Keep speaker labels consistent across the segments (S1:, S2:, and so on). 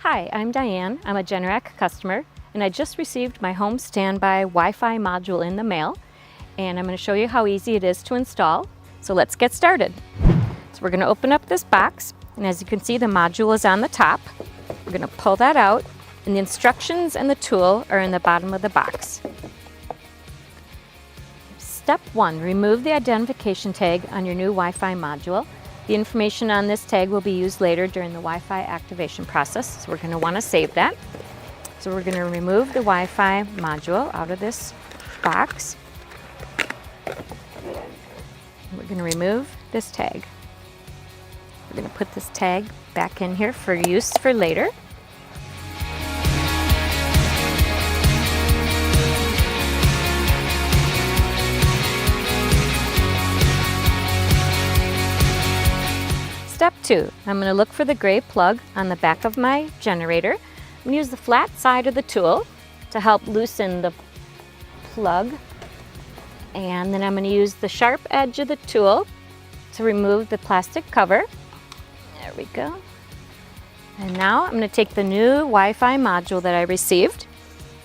S1: Hi, I'm Diane. I'm a Generac customer, and I just received my home standby Wi-Fi module in the mail, and I'm going to show you how easy it is to install. So let's get started. So we're going to open up this box, and as you can see, the module is on the top. We're going to pull that out, and the instructions and the tool are in the bottom of the box. Step 1, remove the identification tag on your new Wi-Fi module. The information on this tag will be used later during the Wi-Fi activation process, so we're going to want to save that. So we're going to remove the Wi-Fi module out of this box. We're going to remove this tag. We're going to put this tag back in here for use for later. Step 2, I'm going to look for the gray plug on the back of my generator. I'm going to use the flat side of the tool to help loosen the plug. And then I'm going to use the sharp edge of the tool to remove the plastic cover. There we go. And now I'm going to take the new Wi-Fi module that I received.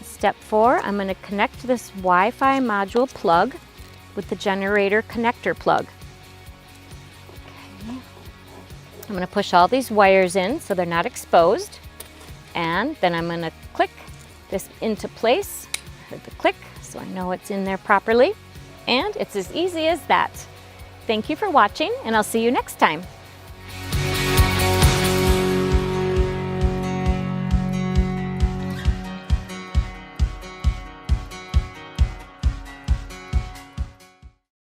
S1: Step 4, I'm going to connect this Wi-Fi module plug with the generator connector plug. I'm going to push all these wires in so they're not exposed, and then I'm going to click this into place. I heard the click, so I know it's in there properly, and it's as easy as that. Thank you for watching, and I'll see you next time.